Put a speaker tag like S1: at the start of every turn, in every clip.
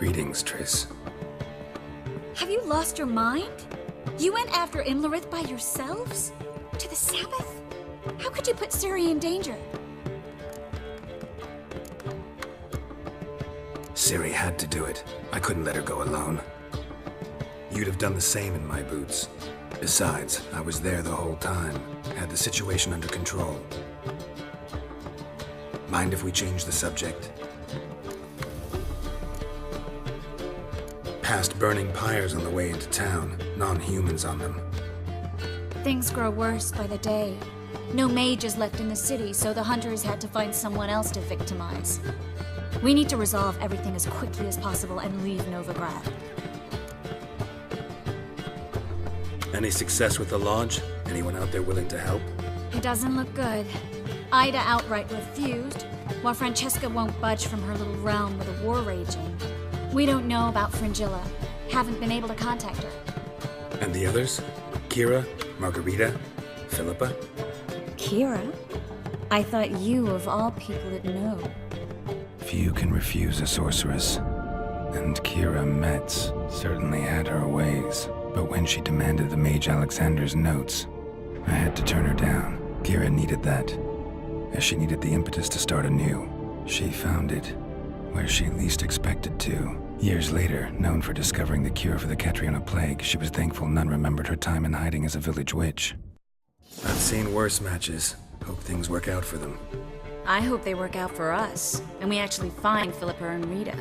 S1: Greetings, Triss.
S2: Have you lost your mind? You went after Imlerith by yourselves? To the Sabbath? How could you put Ciri in danger?
S1: Ciri had to do it. I couldn't let her go alone. You'd have done the same in my boots. Besides, I was there the whole time. Had the situation under control. Mind if we change the subject? Past burning pyres on the way into town. Non-humans on them.
S2: Things grow worse by the day. No mages left in the city, so the hunters had to find someone else to victimize. We need to resolve everything as quickly as possible and leave Novigrad.
S1: Any success with the Lodge? Anyone out there willing to help?
S2: It doesn't look good. Ida outright refused, while Francesca won't budge from her little realm with a war raging. We don't know about Fringilla. Haven't been able to contact her.
S1: And the others? Kira? Margarita? Philippa?
S2: Kira? I thought you, of all people, would know.
S1: Few can refuse a sorceress. And Kira Metz certainly had her ways. But when she demanded the Mage Alexander's notes, I had to turn her down. Kira needed that, as she needed the impetus to start anew. She found it where she least expected to. Years later, known for discovering the cure for the Catriona plague, she was thankful none remembered her time in hiding as a village witch. I've seen worse matches. Hope things work out for them.
S2: I hope they work out for us, and we actually find Philippa and Rita.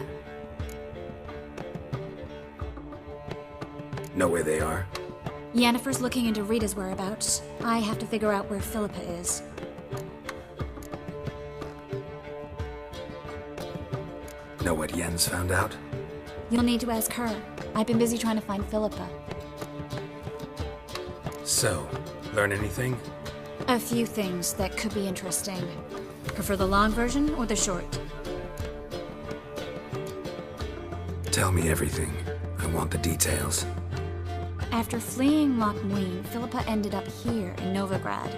S1: Know where they are?
S2: Yennefer's looking into Rita's whereabouts. I have to figure out where Philippa is.
S1: Know what Yen's found out?
S2: You'll need to ask her. I've been busy trying to find Philippa.
S1: So, learn anything?
S2: A few things that could be interesting. Prefer the long version or the short?
S1: Tell me everything. I want the details.
S2: After fleeing Loch Muin, Philippa ended up here in Novigrad.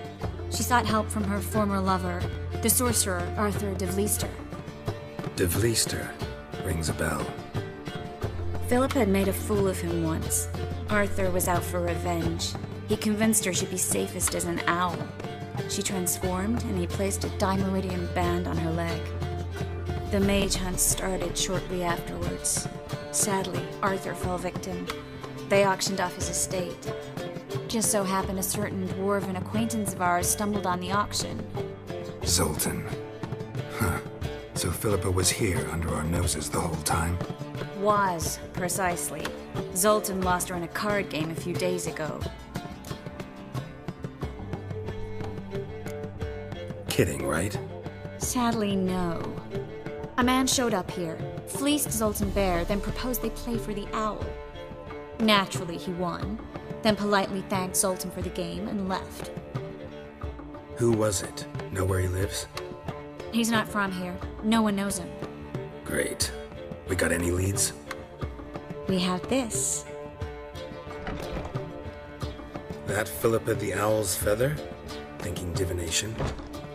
S2: She sought help from her former lover, the sorcerer Arthur de Vlister.
S1: De Vlister rings a bell.
S2: Philippa had made a fool of him once. Arthur was out for revenge. He convinced her she'd be safest as an owl. She transformed, and he placed a Dimeridian band on her leg. The mage hunt started shortly afterwards. Sadly, Arthur fell victim. They auctioned off his estate. Just so happened a certain dwarven acquaintance of ours stumbled on the auction.
S1: Zoltan. Huh. So Philippa was here under our noses the whole time?
S2: Was, precisely. Zoltan lost her in a card game a few days ago.
S1: Kidding, right?
S2: Sadly, no. A man showed up here, fleeced Zoltan bare, then proposed they play for the owl. Naturally, he won, then politely thanked Zoltan for the game and left.
S1: Who was it? Know where he lives?
S2: He's not from here. No one knows him.
S1: Great. We got any leads?
S2: We have this.
S1: That Philippa the Owl's feather? Thinking divination?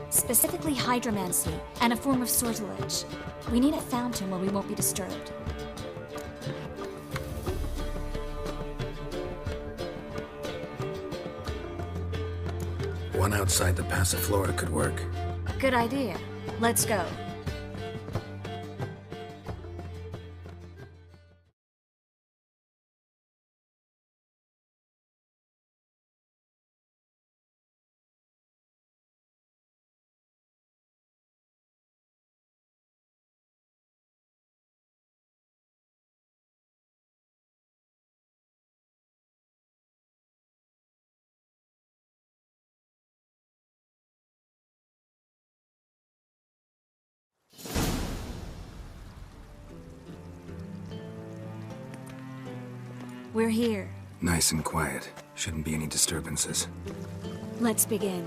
S2: Specifically hydromancy, and a form of sortilege. We need a fountain where we won't be disturbed.
S1: One outside the Passiflora could work.
S2: Good idea. Let's go. We're here.
S1: Nice and quiet. Shouldn't be any disturbances.
S2: Let's begin.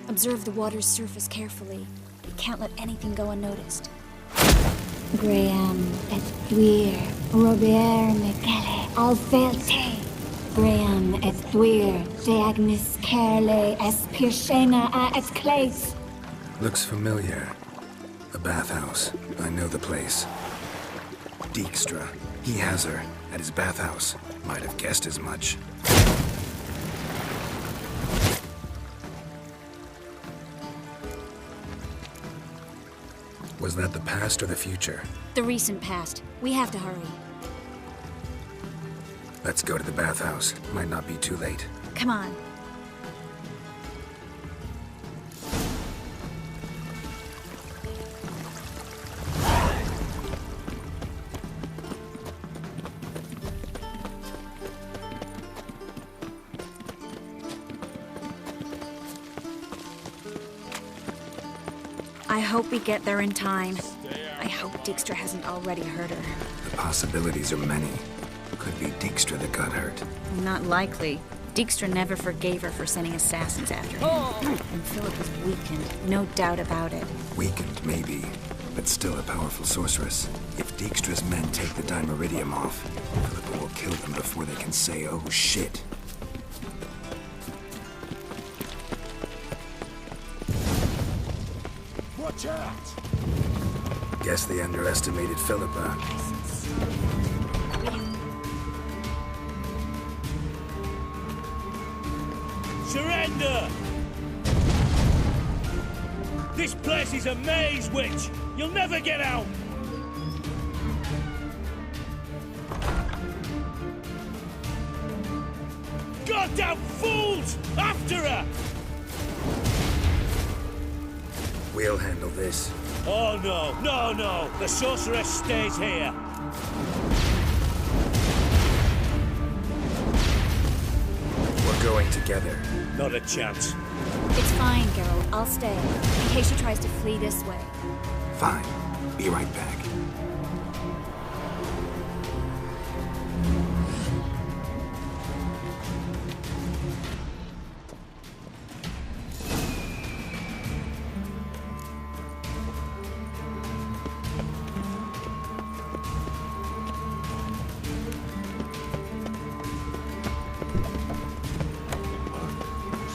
S2: Observe the water's surface carefully. We can't let anything go unnoticed. Graham et Dwyer, Robert Michele, Alfelte. Graham et Dwyer, Deagnis Kerle, es Pirshena a et Claes.
S1: Looks familiar. A bathhouse. I know the place. Dijkstra. He has her at his bathhouse. Might have guessed as much. Was that the past or the future?
S2: The recent past. We have to hurry.
S1: Let's go to the bathhouse. Might not be too late.
S2: Come on. I hope we get there in time. I hope Dijkstra hasn't already hurt her.
S1: The possibilities are many. Could be Dijkstra that got hurt.
S2: Not likely. Dijkstra never forgave her for sending assassins after him. And Philip was weakened, no doubt about it.
S1: Weakened, maybe, but still a powerful sorceress. If Dijkstra's men take the Dimeridium off, Philippa will kill them before they can say, oh shit.
S3: Watch out!
S1: Guess they underestimated Philippa.
S3: Surrender! This place is a maze, witch! You'll never get out! Goddamn fools! After her!
S1: We'll handle this.
S3: Oh no, no, no! The sorceress stays here!
S1: We're going together.
S3: Not a chance.
S2: It's fine, Geralt. I'll stay, in case she tries to flee this way.
S1: Fine. Be right back.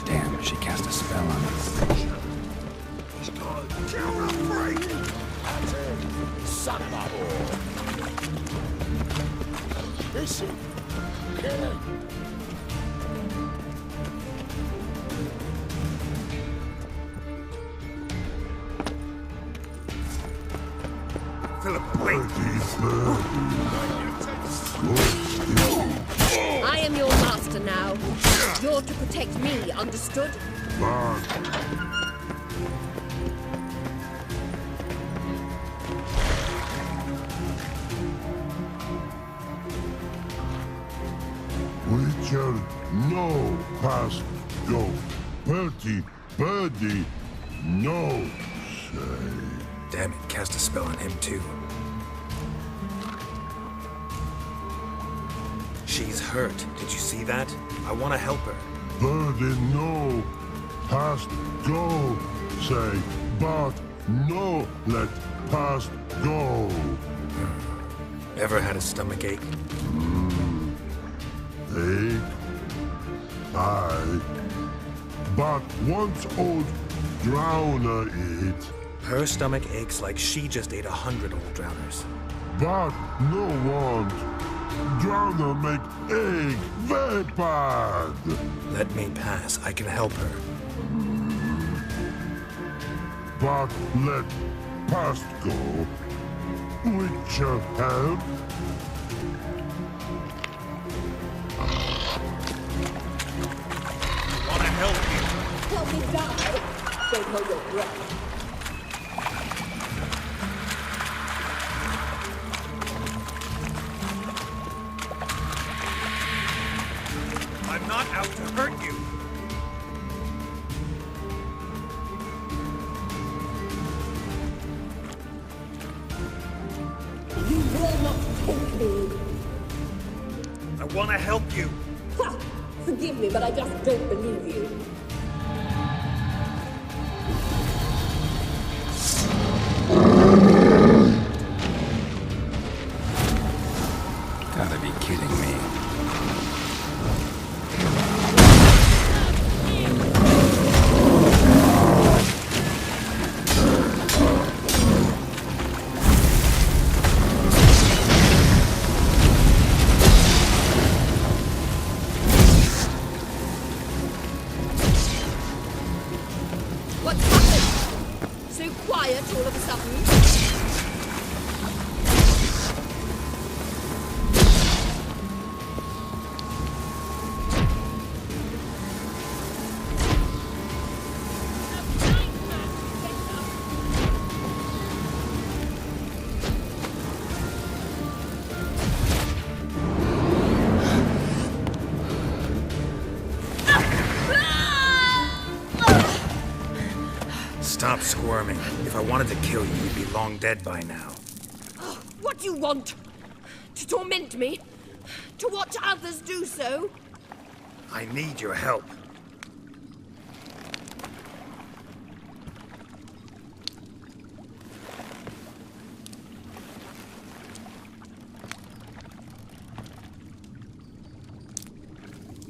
S1: Damn, she cast a spell on us.
S4: Son of a whore. Listen, kill him.
S1: Philip, wait!
S5: I am your master now. You're to protect me, understood?
S6: Witcher, no past go. Bertie, birdie, no say.
S1: Damn it, cast a spell on him too. She's hurt. Did you see that? I want to help her.
S6: Birdie, no past go. Say, but no let past go.
S1: Ever had a stomach ache?
S6: Ache, aye. But once old drowner eat,
S1: Her stomach aches like she just ate 100 old drowners.
S6: but no want. Drowner make egg very bad.
S1: Let me pass. I can help her.
S6: But let past go. Witcher help.
S3: Wanna help you?
S5: Help me die! Don't hold your breath.
S3: I'm not out to hurt you.
S5: You will not take me!
S3: I wanna help you.
S5: Ha! Forgive me, but I just don't believe you.
S1: Gotta be kidding me.
S5: What's happened? So quiet all of a sudden?
S1: Stop squirming. If I wanted to kill you, you'd be long dead by now.
S5: What do you want? To torment me? To watch others do so?
S1: I need your help.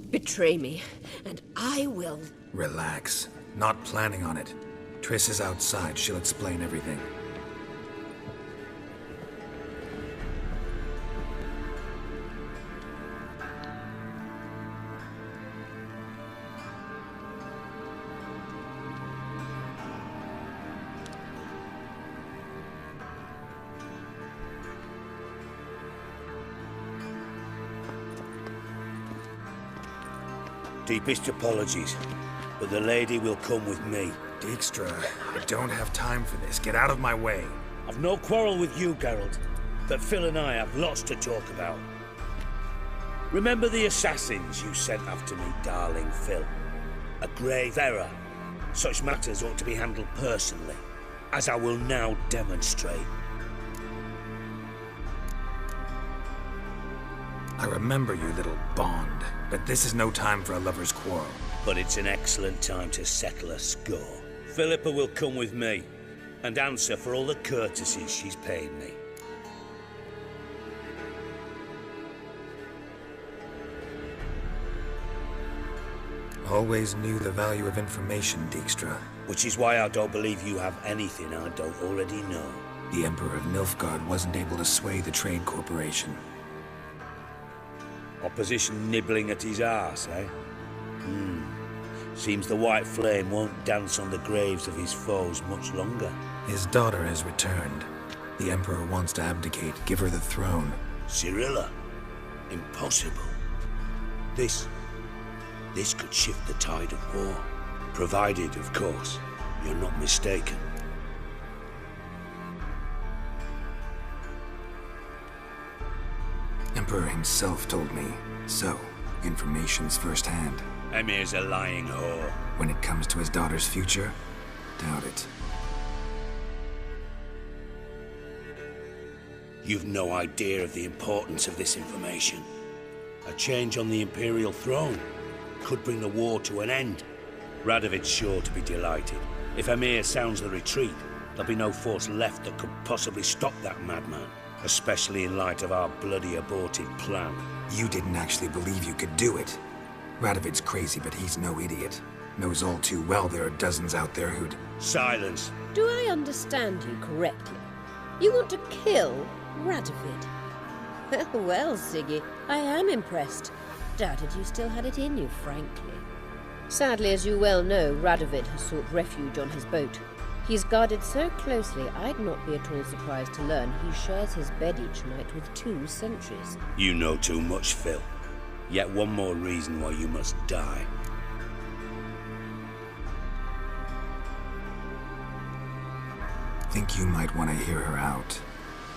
S5: Betray me, and I will.
S1: Relax. Not planning on it. Triss is outside. She'll explain everything.
S3: Deepest apologies, but the lady will come with me.
S1: Dijkstra, I don't have time for this. Get out of my way.
S3: I've no quarrel with you, Geralt, but Phil and I have lots to talk about. Remember the assassins you sent after me, darling Phil? A grave error. Such matters ought to be handled personally, as I will now demonstrate.
S1: I remember you, little Bond, but this is no time for a lover's quarrel.
S3: But it's an excellent time to settle a score. Philippa will come with me and answer for all the courtesies she's paid me.
S1: Always knew the value of information, Dijkstra.
S3: Which is why I don't believe you have anything I don't already know.
S1: The Emperor of Nilfgaard wasn't able to sway the Trade Corporation.
S3: Opposition nibbling at his arse, eh? Seems the White Flame won't dance on the graves of his foes much longer.
S1: His daughter has returned. The Emperor wants to abdicate, give her the throne.
S3: Cirilla? Impossible. This could shift the tide of war. Provided, of course, you're not mistaken.
S1: Emperor himself told me. So, information's firsthand.
S3: Emir's a lying whore.
S1: When it comes to his daughter's future, doubt it.
S3: You've no idea of the importance of this information. A change on the Imperial throne could bring the war to an end. Radovid's sure to be delighted. If Emir sounds the retreat, there'll be no force left that could possibly stop that madman. Especially in light of our bloody aborted plan.
S1: You didn't actually believe you could do it. Radovid's crazy, but he's no idiot. Knows all too well there are dozens out there who'd...
S3: Silence!
S5: Do I understand you correctly? You want to kill Radovid? Well, Siggy, I am impressed. Doubted you still had it in you, frankly. Sadly, as you well know, Radovid has sought refuge on his boat. He's guarded so closely, I'd not be at all surprised to learn he shares his bed each night with 2 sentries.
S3: You know too much, Phil. Yet one more reason why you must die.
S1: Think you might want to hear her out.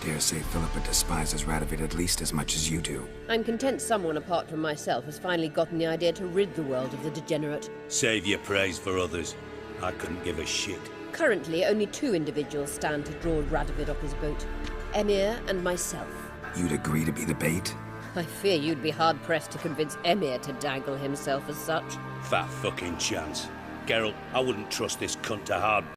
S1: Dare say Philippa despises Radovid at least as much as you do.
S5: I'm content someone apart from myself has finally gotten the idea to rid the world of the degenerate.
S3: Save your praise for others. I couldn't give a shit.
S5: Currently, only 2 individuals stand to draw Radovid off his boat. Emir and myself.
S1: You'd agree to be the bait?
S5: I fear you'd be hard-pressed to convince Emir to dangle himself as such.
S3: Fat fucking chance. Geralt, I wouldn't trust this cunt to hard